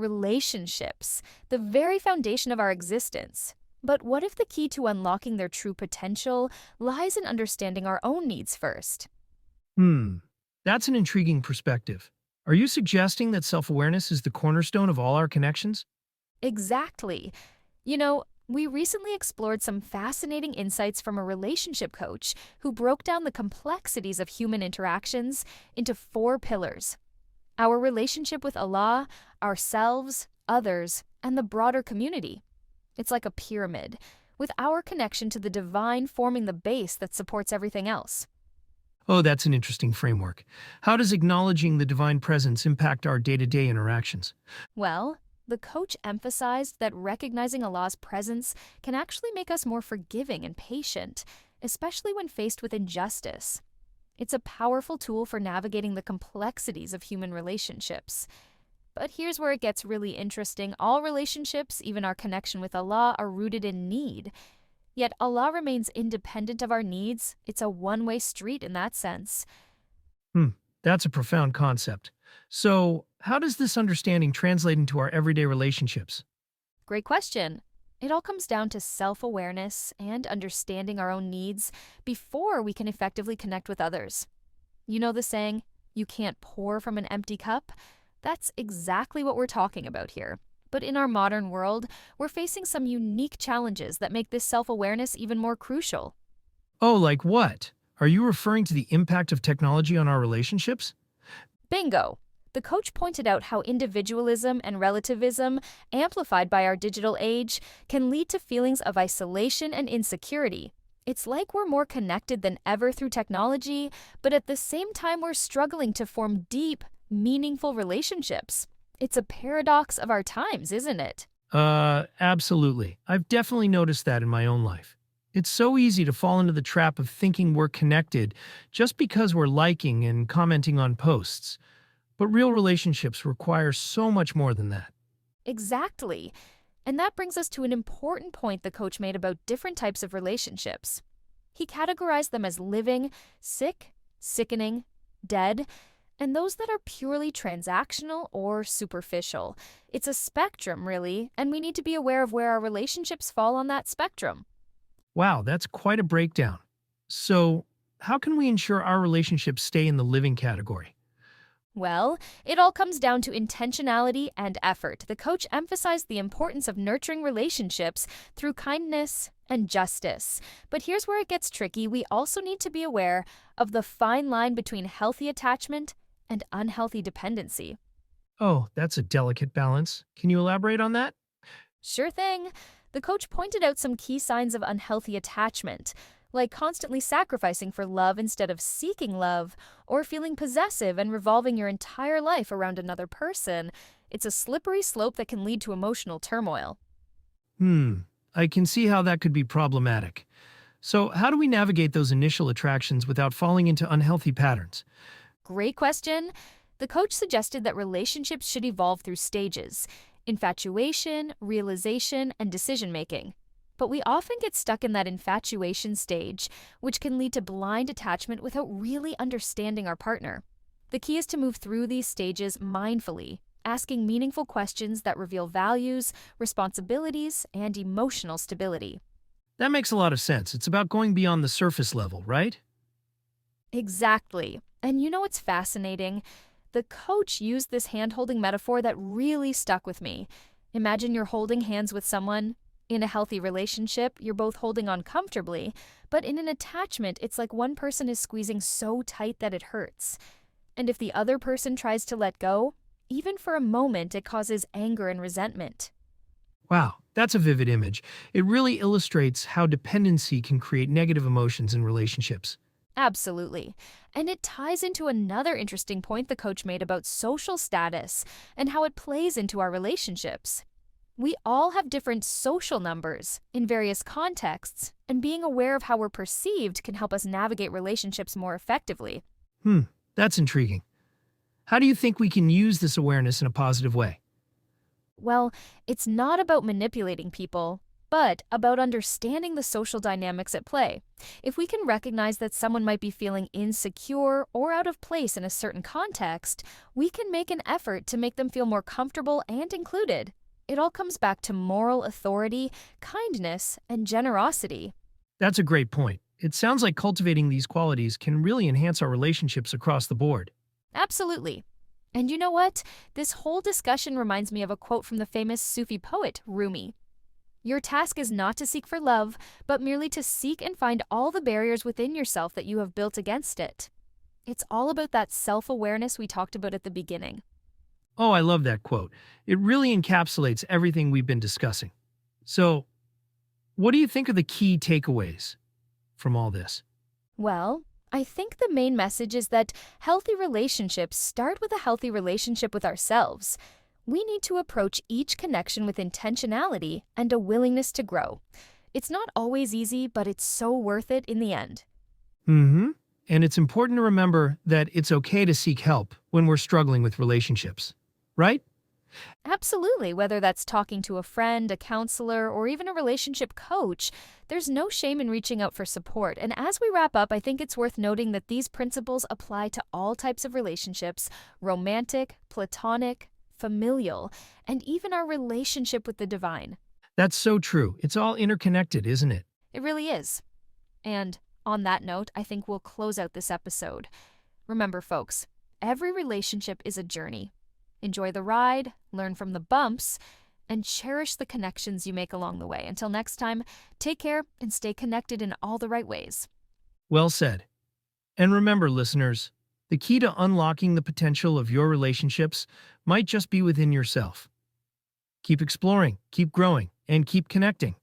Relationships, the very foundation of our existence. But what if the key to unlocking their true potential lies in understanding our own needs first? Hmm, that's an intriguing perspective. Are you suggesting that self-awareness is the cornerstone of all our connections? Exactly. We recently explored some fascinating insights from a relationship coach who broke down the complexities of human interactions into four pillars: our relationship with Allah, ourselves, others, and the broader community. It's like a pyramid, with our connection to the divine forming the base that supports everything else. Oh, that's an interesting framework. How does acknowledging the divine presence impact our day-to-day interactions? Well, the coach emphasized that recognizing Allah's presence can actually make us more forgiving and patient, especially when faced with injustice. It's a powerful tool for navigating the complexities of human relationships. But here's where it gets really interesting. All relationships, even our connection with Allah, are rooted in need. Yet Allah remains independent of our needs. It's a one-way street in that sense. Hmm, that's a profound concept. So, how does this understanding translate into our everyday relationships? Great question. It all comes down to self-awareness and understanding our own needs before we can effectively connect with others. You know the saying, you can't pour from an empty cup? That's exactly what we're talking about here. But in our modern world, we're facing some unique challenges that make this self-awareness even more crucial. Oh, like what? Are you referring to the impact of technology on our relationships? Bingo! The coach pointed out how individualism and relativism, amplified by our digital age, can lead to feelings of isolation and insecurity. It's like we're more connected than ever through technology, but at the same time, we're struggling to form deep, meaningful relationships. It's a paradox of our times, isn't it? Absolutely. I've definitely noticed that in my own life. It's so easy to fall into the trap of thinking we're connected just because we're liking and commenting on posts. But real relationships require so much more than that. Exactly. And that brings us to an important point the coach made about different types of relationships. He categorized them as living, sick, sickening, dead, and those that are purely transactional or superficial. It's a spectrum, really, and we need to be aware of where our relationships fall on that spectrum. Wow, that's quite a breakdown. So, how can we ensure our relationships stay in the living category? Well, it all comes down to intentionality and effort. The coach emphasized the importance of nurturing relationships through kindness and justice. But here's where it gets tricky. We also need to be aware of the fine line between healthy attachment and unhealthy dependency. Oh, that's a delicate balance. Can you elaborate on that? Sure thing. The coach pointed out some key signs of unhealthy attachment, like constantly sacrificing for love instead of seeking love, or feeling possessive and revolving your entire life around another person. It's a slippery slope that can lead to emotional turmoil. Hmm, I can see how that could be problematic. So, how do we navigate those initial attractions without falling into unhealthy patterns? Great question. The coach suggested that relationships should evolve through stages: infatuation, realization, and decision making. But we often get stuck in that infatuation stage, which can lead to blind attachment without really understanding our partner. The key is to move through these stages mindfully, asking meaningful questions that reveal values, responsibilities, and emotional stability. That makes a lot of sense. It's about going beyond the surface level, right? Exactly. And you know what's fascinating? The coach used this hand holding metaphor that really stuck with me. Imagine you're holding hands with someone. In a healthy relationship, you're both holding on comfortably, but in an attachment, it's like one person is squeezing so tight that it hurts. And if the other person tries to let go, even for a moment, it causes anger and resentment. Wow, that's a vivid image. It really illustrates how dependency can create negative emotions in relationships. Absolutely. And it ties into another interesting point the coach made about social status and how it plays into our relationships. We all have different social numbers in various contexts, and being aware of how we're perceived can help us navigate relationships more effectively. Hmm, that's intriguing. How do you think we can use this awareness in a positive way? Well, it's not about manipulating people. but about understanding the social dynamics at play. If we can recognize that someone might be feeling insecure or out of place in a certain context, we can make an effort to make them feel more comfortable and included. It all comes back to moral authority, kindness, and generosity. That's a great point. It sounds like cultivating these qualities can really enhance our relationships across the board. Absolutely. And you know what? This whole discussion reminds me of a quote from the famous Sufi poet, Rumi. Your task is not to seek for love, but merely to seek and find all the barriers within yourself that you have built against it. It's all about that self-awareness we talked about at the beginning. Oh, I love that quote. It really encapsulates everything we've been discussing. So, what do you think are the key takeaways from all this? Well, I think the main message is that healthy relationships start with a healthy relationship with ourselves. We need to approach each connection with intentionality and a willingness to grow. It's not always easy, but it's so worth it in the end. Mm-hmm. And it's important to remember that it's okay to seek help when we're struggling with relationships, right? Absolutely, whether that's talking to a friend, a counselor, or even a relationship coach, there's no shame in reaching out for support. And as we wrap up, I think it's worth noting that these principles apply to all types of relationships: romantic, platonic, familial, and even our relationship with the divine. That's so true. It's all interconnected, isn't it? It really is. And on that note, I think we'll close out this episode. Remember, folks, every relationship is a journey. Enjoy the ride, learn from the bumps, and cherish the connections you make along the way. Until next time, take care and stay connected in all the right ways. Well said. And remember, listeners, the key to unlocking the potential of your relationships might just be within yourself. Keep exploring, keep growing, and keep connecting.